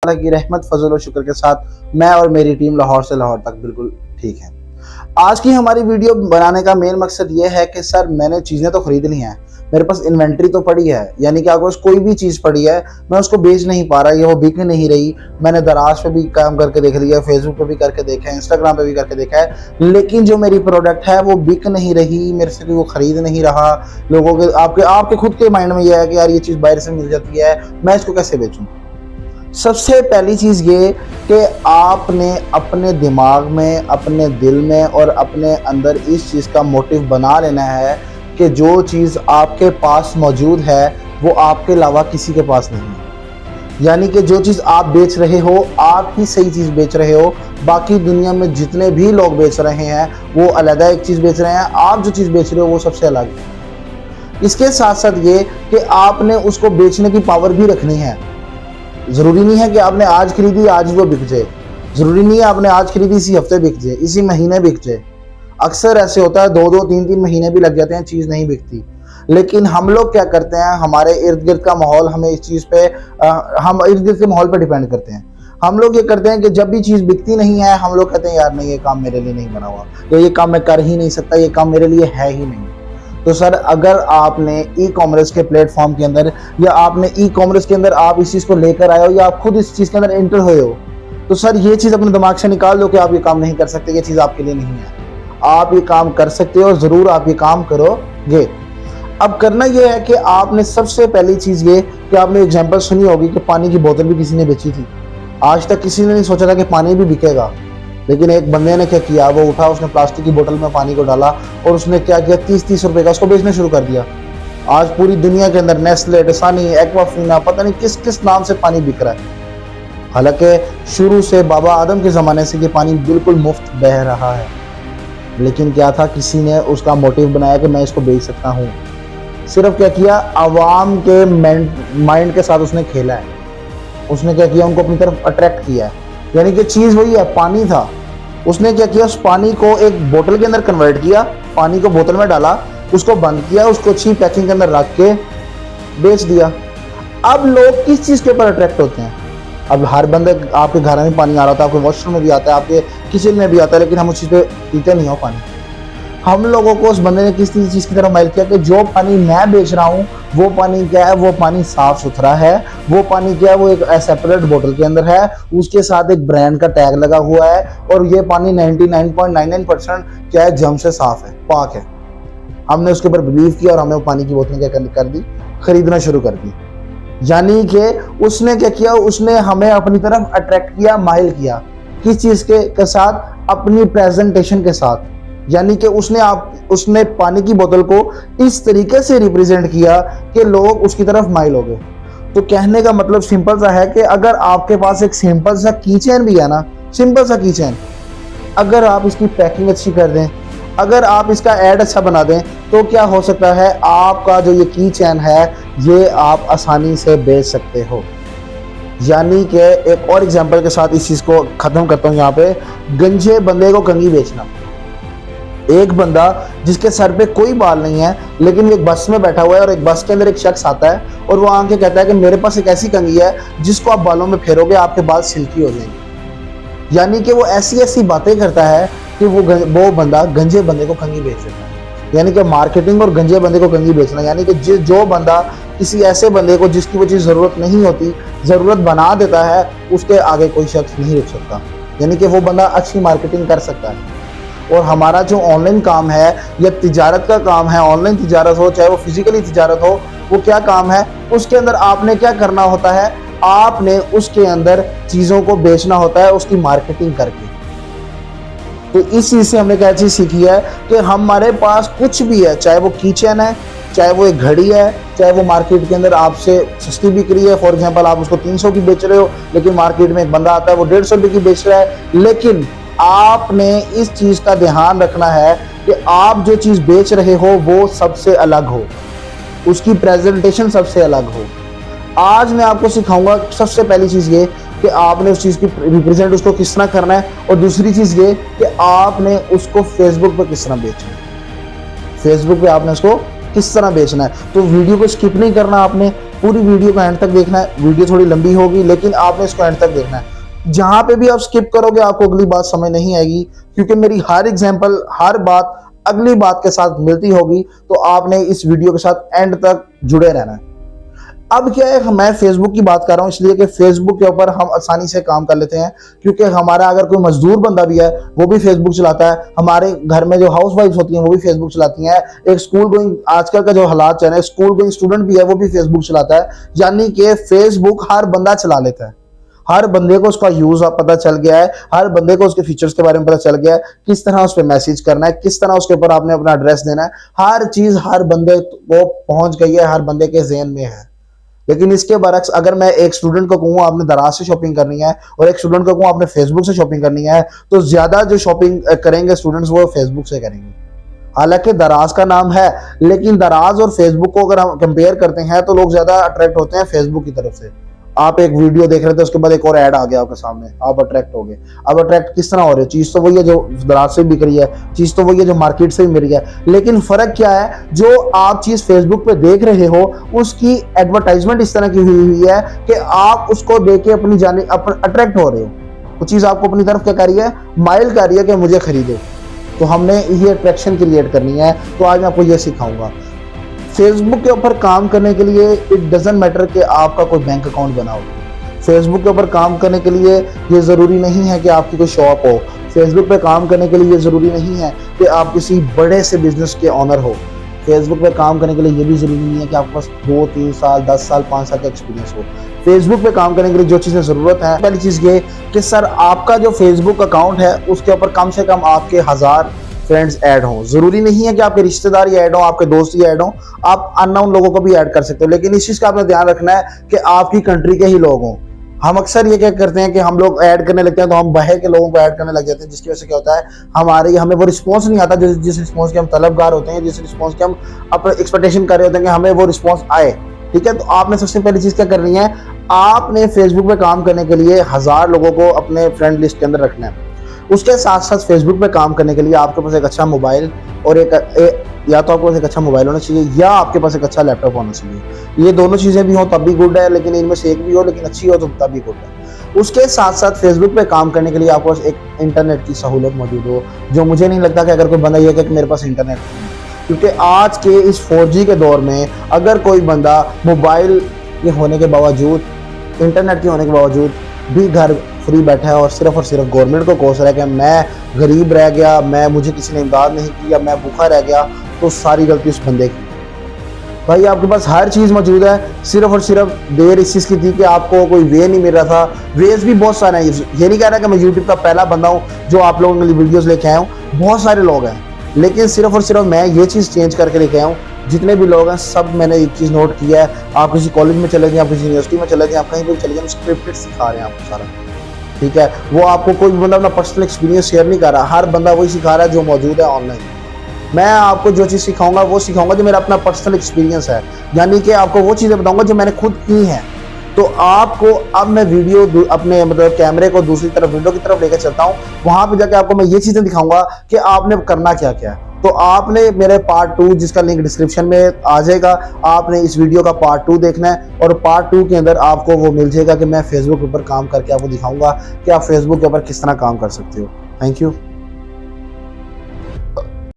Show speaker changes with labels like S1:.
S1: ताला की रहमत फजल और शुक्र के साथ मैं और मेरी टीम लाहौर से लाहौर तक बिल्कुल ठीक है। आज की हमारी वीडियो बनाने का मेन मकसद ये है कि सर मैंने चीज़ें तो खरीद ली हैं, मेरे पास इन्वेंट्री तो पड़ी है, यानी कि अगर कोई भी चीज़ पड़ी है मैं उसको बेच नहीं पा रहा, ये वो बिक नहीं रही। मैंने दराज पे भी काम करके देख लिया, फेसबुक पे भी करके देखा है, इंस्टाग्राम पे भी करके देखा है, लेकिन जो मेरी प्रोडक्ट है वो बिक नहीं रही, मेरे से वो खरीद नहीं रहा। लोगों के आपके खुद के माइंड में यह है कि यार ये चीज़ बाहर से मिल जाती है, मैं इसको कैसे बेचूँ। सबसे पहली चीज़ ये कि आपने अपने दिमाग में, अपने दिल में और अपने अंदर इस चीज़ का मोटिव बना लेना है कि जो चीज़ आपके पास मौजूद है वो आपके अलावा किसी के पास नहीं है। यानी कि जो चीज़ आप बेच रहे हो आप ही सही चीज़ बेच रहे हो, बाकी दुनिया में जितने भी लोग बेच रहे हैं वो अलग एक चीज़ बेच रहे हैं, आप जो चीज़ बेच रहे हो वो सबसे अलग है। इसके साथ साथ ये कि आपने उसको बेचने की पावर भी रखनी है। ज़रूरी नहीं है कि आपने आज खरीदी आज वो बिक जाए, ज़रूरी नहीं है आपने आज खरीदी इसी हफ्ते बिक जाए, इसी महीने बिक जाए। अक्सर ऐसे होता है 2-2 3-3 महीने भी लग जाते हैं, चीज़ नहीं बिकती। लेकिन हम लोग क्या करते हैं, हमारे इर्द गिर्द का माहौल हमें इस चीज़ पे हम इर्द गिर्द के माहौल पर डिपेंड करते हैं। हम लोग ये करते हैं कि जब भी चीज़ बिकती नहीं है हम लोग कहते हैं यार नहीं ये काम मेरे लिए नहीं बना हुआ, या ये काम मैं कर ही नहीं सकता, ये काम मेरे लिए है ही नहीं। तो सर अगर आपने ई कॉमर्स के प्लेटफॉर्म के अंदर या आपने ई कॉमर्स के अंदर आप इस चीज़ को लेकर आए हो या आप खुद इस चीज़ के अंदर एंटर हुए हो, तो सर ये चीज़ अपने दिमाग से निकाल दो कि आप ये काम नहीं कर सकते, ये चीज़ आपके लिए नहीं है। आप ये काम कर सकते हो और ज़रूर आप ये काम करोगे। अब करना ये है कि आपने सबसे पहली चीज़ ये कि आपने एग्जाम्पल सुनी होगी कि पानी की बोतल भी किसी ने बेची थी। आज तक किसी ने नहीं सोचा था कि पानी भी बिकेगा, लेकिन एक बंदे ने क्या किया, वो उठा, उसने प्लास्टिक की बोतल में पानी को डाला और उसने क्या किया 30-30 रुपए का उसको बेचना शुरू कर दिया। आज पूरी दुनिया के अंदर नेस्ले, डसानी, एक्वाफीना, पता नहीं किस किस नाम से पानी बिक रहा है। हालांकि शुरू से बाबा आदम के ज़माने से ये पानी बिल्कुल मुफ्त बह रहा है, लेकिन क्या था, किसी ने उसका मोटिव बनाया कि मैं इसको बेच सकता हूँ। सिर्फ क्या किया, आवाम के माइंड के साथ उसने खेला है। उसने क्या किया, उनको अपनी तरफ अट्रैक्ट किया है। यानी कि चीज़ वही है, पानी था, उसने क्या किया, उस पानी को एक बोतल के अंदर कन्वर्ट किया, पानी को बोतल में डाला, उसको बंद किया, उसको अच्छी पैकिंग के अंदर रख के बेच दिया। अब लोग किस चीज़ के ऊपर अट्रैक्ट होते हैं? अब हर बंदे, आपके घर में पानी आ रहा था, आपके वॉशरूम में भी आता है, आपके किचन में भी आता है, लेकिन हम उस चीज़ पे पीते नहीं हो पानी। हम लोगों को उस बंदे ने किस चीज़ की तरफ माइल किया कि जो पानी मैं बेच रहा हूँ वो पानी क्या है, वो पानी साफ सुथरा है, वो पानी क्या है, वो एक सेपरेट बोतल के अंदर है, उसके साथ एक ब्रांड का टैग लगा हुआ है और ये पानी 99.99% क्या है, जम से साफ है, पाक है। हमने उसके ऊपर बिलीव किया और हमें वो पानी की बोतलें क्या कर दी, खरीदना शुरू कर दी। यानी कि उसने क्या किया, उसने हमें अपनी तरफ अट्रैक्ट किया, माइल किया। किस चीज़ के साथ? अपनी प्रेजेंटेशन के साथ। यानी कि उसने पानी की बोतल को इस तरीके से रिप्रेजेंट किया कि लोग उसकी तरफ माइल हो गए। तो कहने का मतलब सिंपल सा है कि अगर आपके पास एक सिंपल सा की चेन भी है ना, सिंपल सा की चेन, अगर आप इसकी पैकिंग अच्छी कर दें, अगर आप इसका ऐड अच्छा बना दें, तो क्या हो सकता है, आपका जो ये की चेन है ये आप आसानी से बेच सकते हो। यानी कि एक और एग्जांपल के साथ इस चीज़ को ख़त्म करता हूँ यहाँ पे, गंजे बंदे को कंघी बेचना। एक बंदा जिसके सर पे कोई बाल नहीं है, लेकिन वो एक बस में बैठा हुआ है और एक बस के अंदर एक शख्स आता है और वो आके कहता है कि मेरे पास एक ऐसी कंघी है जिसको आप बालों में फेरोगे आपके बाल सिल्की हो जाएंगे। यानी कि वो ऐसी ऐसी बातें करता है कि वो बंदा गंजे बंदे को कंघी बेच देता है। यानी कि मार्केटिंग और गंजे बंदे को कंघी बेचना, यानी कि जो बंदा किसी ऐसे बंदे को जिसकी वो चीज़ ज़रूरत नहीं होती ज़रूरत बना देता है, उसके आगे कोई शख्स नहीं रुक सकता। यानी कि वो बंदा अच्छी मार्केटिंग कर सकता है। और हमारा जो ऑनलाइन काम है या तिजारत का काम है, ऑनलाइन तिजारत हो चाहे वो फिजिकली तिजारत हो, वो क्या काम है, उसके अंदर आपने क्या करना होता है, आपने उसके अंदर चीज़ों को बेचना होता है, उसकी मार्केटिंग करके। तो इस चीज़ से हमने क्या चीज़ सीखी है कि हमारे पास कुछ भी है, चाहे वो कीचेन है, चाहे वो एक घड़ी है, चाहे वो मार्केट के अंदर आपसे सस्ती बिक रही है, फॉर एग्जांपल आप उसको 300 की बेच रहे हो, लेकिन मार्केट में एक बंदा आता है वो 150 रुपये की बेच रहा है, लेकिन आपने इस चीज़ का ध्यान रखना है कि आप जो चीज़ बेच रहे हो वो सबसे अलग हो, उसकी प्रेजेंटेशन सबसे अलग हो। आज मैं आपको सिखाऊंगा सबसे पहली चीज़ ये कि आपने उस चीज़ की रिप्रेजेंट उसको किस तरह करना है, और दूसरी चीज़ ये कि आपने उसको फेसबुक पर किस तरह बेचना है। फेसबुक पे आपने उसको किस तरह बेचना है। तो वीडियो को स्किप नहीं करना, आपने पूरी वीडियो को एंड तक देखना है। वीडियो थोड़ी लंबी होगी लेकिन आपने इसको एंड तक देखना है। जहां पे भी आप स्किप करोगे आपको अगली बात समझ नहीं आएगी, क्योंकि मेरी हर एग्जांपल, हर बात अगली बात के साथ मिलती होगी। तो आपने इस वीडियो के साथ एंड तक जुड़े रहना है। अब क्या है, मैं फेसबुक की बात कर रहा हूं इसलिए कि फेसबुक के ऊपर हम आसानी से काम कर लेते हैं, क्योंकि हमारा अगर कोई मजदूर बंदा भी है वो भी फेसबुक चलाता है। हमारे घर में जो हाउस वाइफ होती हैं वो भी फेसबुक चलाती हैं। एक स्कूल गोइंग, आजकल का जो हालात चल रहे हैं, स्कूल गोइंग स्टूडेंट भी है वो भी फेसबुक चलाता है। यानी कि फेसबुक हर बंदा चला लेता है। हर बंदे को उसका यूज पता चल गया है, हर बंदे को उसके फीचर्स के बारे में पता चल गया है, किस तरह उस पर मैसेज करना है, किस तरह उसके ऊपर आपने अपना एड्रेस देना है। हर चीज हर बंदे को पहुंच गई है, हर बंदे के ज़हन में है। लेकिन इसके बरक्स अगर मैं एक स्टूडेंट को कहूँ आपने दराज से शॉपिंग करनी है और एक स्टूडेंट को कहूँ आपने फेसबुक से शॉपिंग करनी है, तो ज्यादा जो शॉपिंग करेंगे स्टूडेंट्स वो फेसबुक से करेंगे। हालांकि दराज का नाम है, लेकिन दराज और फेसबुक को अगर हम कंपेयर करते हैं तो लोग ज्यादा अट्रैक्ट होते हैं फेसबुक की तरफ से। आप एक वीडियो देख रहे थे, उसके बाद एक और ऐड आ गया आपके सामने, आप अट्रैक्ट हो गए। अब अट्रैक्ट किस तरह हो रहे हो? चीज तो वही है जो दराज से बिक रही है, चीज तो वही है जो मार्केट से भी मिल रही है, लेकिन फर्क क्या है, जो आप चीज फेसबुक पे देख रहे हो उसकी एडवर्टाइजमेंट इस तरह की हुई है कि आप उसको देख के अपनी जाने अट्रैक्ट हो रहे हो। वो चीज आपको अपनी तरफ क्या कर रही है, माइल कर रही है कि मुझे खरीदो। तो हमने ये अट्रैक्शन क्रिएट करनी है। तो आज मैं आपको ये सिखाऊंगा। फेसबुक के ऊपर काम करने के लिए इट डजंट मैटर कि आपका कोई बैंक अकाउंट बनाओ। फेसबुक के ऊपर काम करने के लिए ये ज़रूरी नहीं है कि आपकी कोई शॉप हो। फेसबुक पे काम करने के लिए ये ज़रूरी नहीं है कि आप किसी बड़े से बिजनेस के ऑनर हो। फेसबुक पे काम करने के लिए ये भी ज़रूरी नहीं है कि आपके पास 2, 3 साल, 10 साल, 5 साल का एक्सपीरियंस हो। फेसबुक पे काम करने के लिए जो चीज़ें ज़रूरत है, पहली चीज़ ये कि सर आपका जो फेसबुक अकाउंट है उसके ऊपर कम से कम आपके 1000 फ्रेंड्स ऐड हों। जरूरी नहीं है कि आपके रिश्तेदार ही ऐड हों, आपके दोस्त ही ऐड हों, आप अननोन लोगों को भी ऐड कर सकते हो। लेकिन इस चीज़ का आपने ध्यान रखना है कि आपकी कंट्री के ही लोग हों। हम अक्सर ये क्या करते हैं कि हम लोग ऐड करने लगते हैं तो हम बाहर के लोगों को ऐड करने लग जाते हैं, जिसकी वजह से क्या होता है, हमें वो रिस्पॉन्स नहीं आता जिस रिस्पॉन्स के हम तलबगार होते हैं, जिस रिस्पॉन्स के हम अपने एक्सपेक्टेशन कर रहे होते हैं कि हमें वो रिस्पॉन्स आए। ठीक है, तो आपने सबसे पहली चीज़ क्या करनी है, आपने फेसबुक पे काम करने के लिए 1000 लोगों को अपने फ्रेंड लिस्ट के अंदर रखना है। उसके साथ साथ फेसबुक पे काम करने के लिए आपके पास एक अच्छा मोबाइल और या तो आपके पास एक अच्छा मोबाइल होना चाहिए या आपके पास एक अच्छा लैपटॉप होना चाहिए। ये दोनों चीज़ें भी हो तब भी गुड है, लेकिन इनमें से एक भी हो लेकिन अच्छी हो तो तब भी गुड है। उसके साथ साथ फेसबुक पे काम करने के लिए आपके पास एक इंटरनेट की सहूलत मौजूद हो, जो मुझे नहीं लगता कि अगर कोई बंदा ये कहे कि मेरे पास इंटरनेट नहीं है, क्योंकि आज के इस 4G के दौर में अगर कोई बंदा मोबाइल के होने के बावजूद, इंटरनेट के होने के बावजूद भी घर फ्री बैठा है और सिर्फ गवर्नमेंट को कोस रहा है कि मैं गरीब रह गया, मुझे किसी ने इमदाद नहीं किया, मैं भूखा रह गया, तो सारी गलती उस बंदे की। भाई आपके पास हर चीज़ मौजूद है, सिर्फ और सिर्फ देर इस चीज़ की थी कि आपको कोई वे नहीं मिल रहा था। वेज भी बहुत सारे हैं, ये नहीं कह रहा कि मैं यूट्यूब का पहला बंदा हूँ जो आप लोगों के लिए वीडियोज़ लेके आया हूँ, बहुत सारे लोग हैं, लेकिन सिर्फ और सिर्फ मैं ये चीज़ चेंज करके लेके आया हूँ। जितने भी लोग हैं सब मैंने एक चीज़ नोट किया है। आप किसी कॉलेज में चले जाएं, आप किसी यूनिवर्सिटी में चले जाएं, आप कहीं भी चले जाएं, स्क्रिप्टेड सिखा रहे हैं आपको सारा। ठीक है, वो आपको कोई भी बंदा अपना पर्सनल एक्सपीरियंस शेयर नहीं कर रहा, हर बंदा वही सिखा रहा है जो मौजूद है ऑनलाइन। मैं आपको जो चीज़ सिखाऊंगा वो सिखाऊंगा जो मेरा अपना पर्सनल एक्सपीरियंस है, यानी कि आपको वो चीज़ें बताऊंगा जो मैंने खुद की हैं। तो आपको अब मैं वीडियो अपने मतलब कैमरे को दूसरी तरफ, विंडो की तरफ लेकर चलता हूँ, वहां पे जाके आपको मैं ये चीज़ें दिखाऊंगा कि आपने करना क्या क्या है। तो आपने मेरे पार्ट 2 जिसका लिंक डिस्क्रिप्शन में आ जाएगा, आपने इस वीडियो का पार्ट 2 देखना है और पार्ट 2 के अंदर आपको वो मिल जाएगा कि मैं फेसबुक के ऊपर काम करके आपको दिखाऊंगा कि आप फेसबुक के ऊपर किस तरह काम कर सकते हो। Thank you.